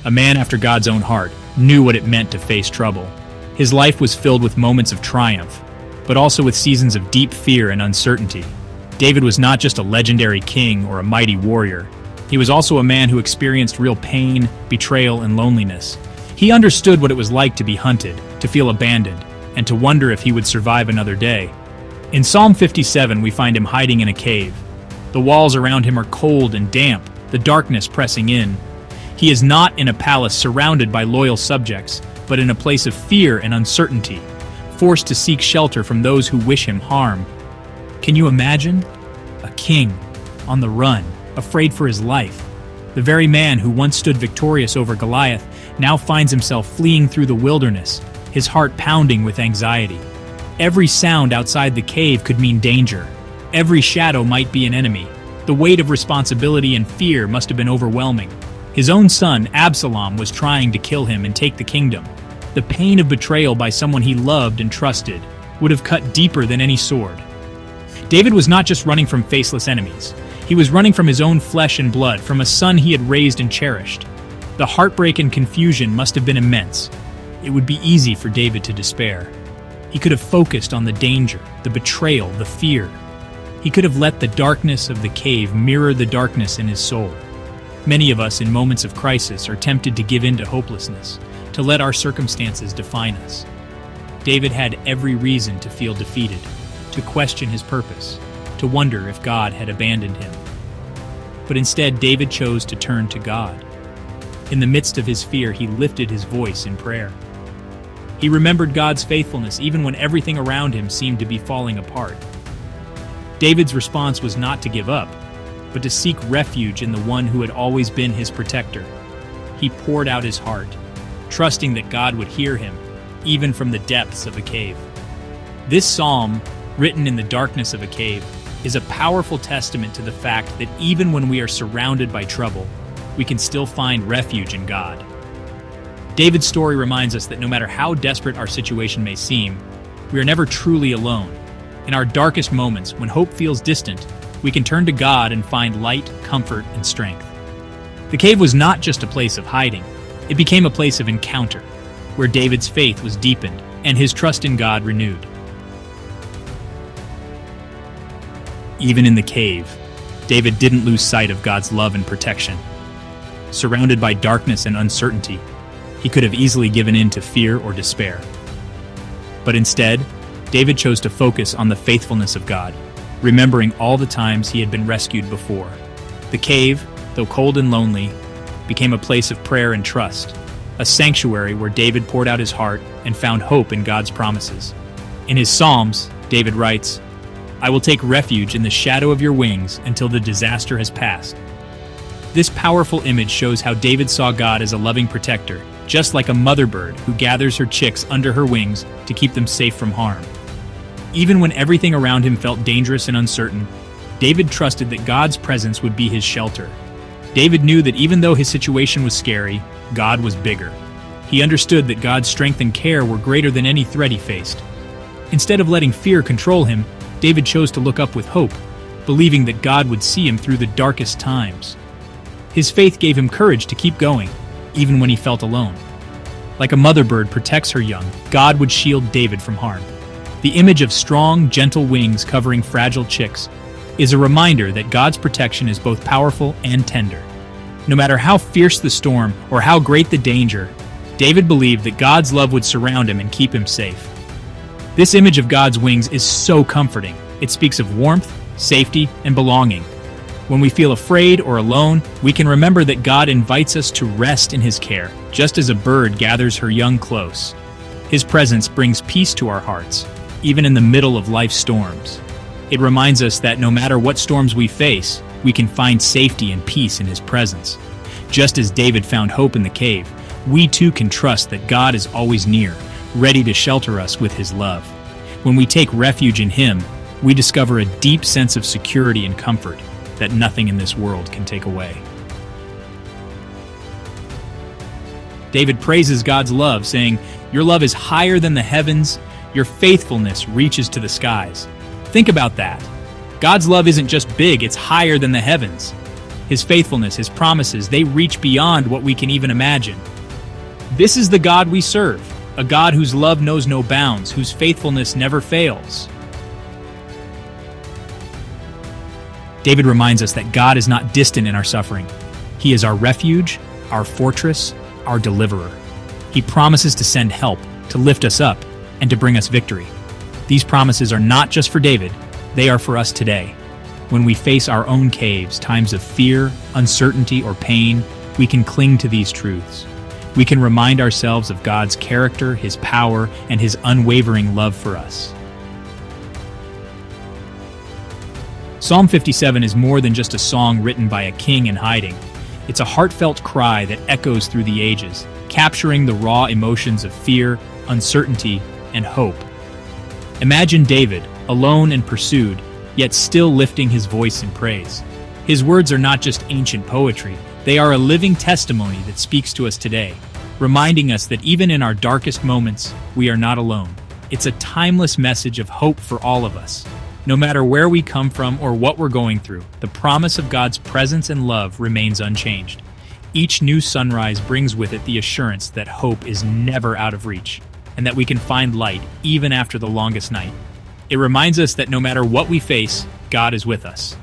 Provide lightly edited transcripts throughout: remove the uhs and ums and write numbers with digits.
a man after God's own heart, knew what it meant to face trouble. His life was filled with moments of triumph, but also with seasons of deep fear and uncertainty. David was not just a legendary king or a mighty warrior. He was also a man who experienced real pain, betrayal, and loneliness. He understood what it was like to be hunted, to feel abandoned, and to wonder if he would survive another day. In Psalm 57, we find him hiding in a cave. The walls around him are cold and damp, the darkness pressing in. He is not in a palace surrounded by loyal subjects, but in a place of fear and uncertainty, forced to seek shelter from those who wish him harm. Can you imagine? A king, on the run, afraid for his life. The very man who once stood victorious over Goliath now finds himself fleeing through the wilderness, his heart pounding with anxiety. Every sound outside the cave could mean danger. Every shadow might be an enemy. The weight of responsibility and fear must have been overwhelming. His own son, Absalom, was trying to kill him and take the kingdom. The pain of betrayal by someone he loved and trusted would have cut deeper than any sword. David was not just running from faceless enemies. He was running from his own flesh and blood, from a son he had raised and cherished. The heartbreak and confusion must have been immense. It would be easy for David to despair. He could have focused on the danger, the betrayal, the fear. He could have let the darkness of the cave mirror the darkness in his soul. Many of us in moments of crisis are tempted to give in to hopelessness, to let our circumstances define us. David had every reason to feel defeated, to question his purpose, to wonder if God had abandoned him. But instead, David chose to turn to God. In the midst of his fear, he lifted his voice in prayer. He remembered God's faithfulness even when everything around him seemed to be falling apart. David's response was not to give up, but to seek refuge in the one who had always been his protector. He poured out his heart, trusting that God would hear him, even from the depths of a cave. This psalm, written in the darkness of a cave, is a powerful testament to the fact that even when we are surrounded by trouble, we can still find refuge in God. David's story reminds us that no matter how desperate our situation may seem, we are never truly alone. In our darkest moments, when hope feels distant, we can turn to God and find light, comfort, and strength. The cave was not just a place of hiding. It became a place of encounter, where David's faith was deepened and his trust in God renewed. Even in the cave, David didn't lose sight of God's love and protection. Surrounded by darkness and uncertainty, he could have easily given in to fear or despair. But instead, David chose to focus on the faithfulness of God, remembering all the times he had been rescued before. The cave, though cold and lonely, became a place of prayer and trust, a sanctuary where David poured out his heart and found hope in God's promises. In his Psalms, David writes, "I will take refuge in the shadow of your wings until the disaster has passed." This powerful image shows how David saw God as a loving protector, just like a mother bird who gathers her chicks under her wings to keep them safe from harm. Even when everything around him felt dangerous and uncertain, David trusted that God's presence would be his shelter. David knew that even though his situation was scary, God was bigger. He understood that God's strength and care were greater than any threat he faced. Instead of letting fear control him, David chose to look up with hope, believing that God would see him through the darkest times. His faith gave him courage to keep going, even when he felt alone. Like a mother bird protects her young, God would shield David from harm. The image of strong, gentle wings covering fragile chicks is a reminder that God's protection is both powerful and tender. No matter how fierce the storm or how great the danger, David believed that God's love would surround him and keep him safe. This image of God's wings is so comforting. It speaks of warmth, safety, and belonging. When we feel afraid or alone, we can remember that God invites us to rest in His care, just as a bird gathers her young close. His presence brings peace to our hearts, even in the middle of life's storms. It reminds us that no matter what storms we face, we can find safety and peace in His presence. Just as David found hope in the cave, we too can trust that God is always near, ready to shelter us with His love. When we take refuge in Him, we discover a deep sense of security and comfort that nothing in this world can take away. David praises God's love, saying, "Your love is higher than the heavens, your faithfulness reaches to the skies." Think about that. God's love isn't just big, it's higher than the heavens. His faithfulness, His promises, they reach beyond what we can even imagine. This is the God we serve, a God whose love knows no bounds, whose faithfulness never fails. David reminds us that God is not distant in our suffering. He is our refuge, our fortress, our deliverer. He promises to send help, to lift us up, and to bring us victory. These promises are not just for David, they are for us today. When we face our own caves, times of fear, uncertainty, or pain, we can cling to these truths. We can remind ourselves of God's character, His power, and His unwavering love for us. Psalm 57 is more than just a song written by a king in hiding. It's a heartfelt cry that echoes through the ages, capturing the raw emotions of fear, uncertainty, and hope. Imagine David, alone and pursued, yet still lifting his voice in praise. His words are not just ancient poetry, they are a living testimony that speaks to us today, reminding us that even in our darkest moments, we are not alone. It's a timeless message of hope for all of us. No matter where we come from or what we're going through, the promise of God's presence and love remains unchanged. Each new sunrise brings with it the assurance that hope is never out of reach, and that we can find light even after the longest night. It reminds us that no matter what we face, God is with us.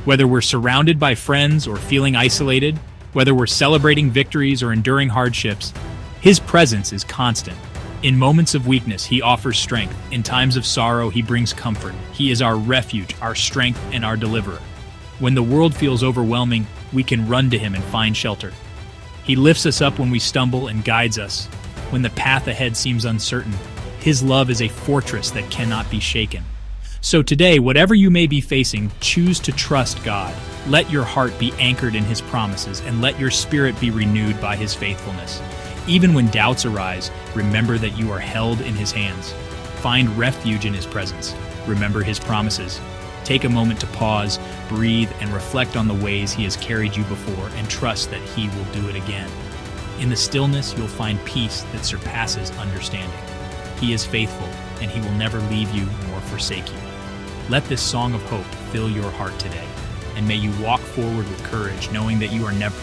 Whether we're surrounded by friends or feeling isolated, whether we're celebrating victories or enduring hardships, His presence is constant. In moments of weakness, He offers strength. In times of sorrow, He brings comfort. He is our refuge, our strength, and our deliverer. When the world feels overwhelming, we can run to Him and find shelter. He lifts us up when we stumble and guides us. When the path ahead seems uncertain, His love is a fortress that cannot be shaken. So today, whatever you may be facing, choose to trust God. Let your heart be anchored in His promises, and let your spirit be renewed by His faithfulness. Even when doubts arise, remember that you are held in His hands. Find refuge in His presence. Remember His promises. Take a moment to pause, breathe, and reflect on the ways He has carried you before, and trust that He will do it again. In the stillness, you'll find peace that surpasses understanding. He is faithful, and He will never leave you nor forsake you. Let this song of hope fill your heart today, and may you walk forward with courage, knowing that you are never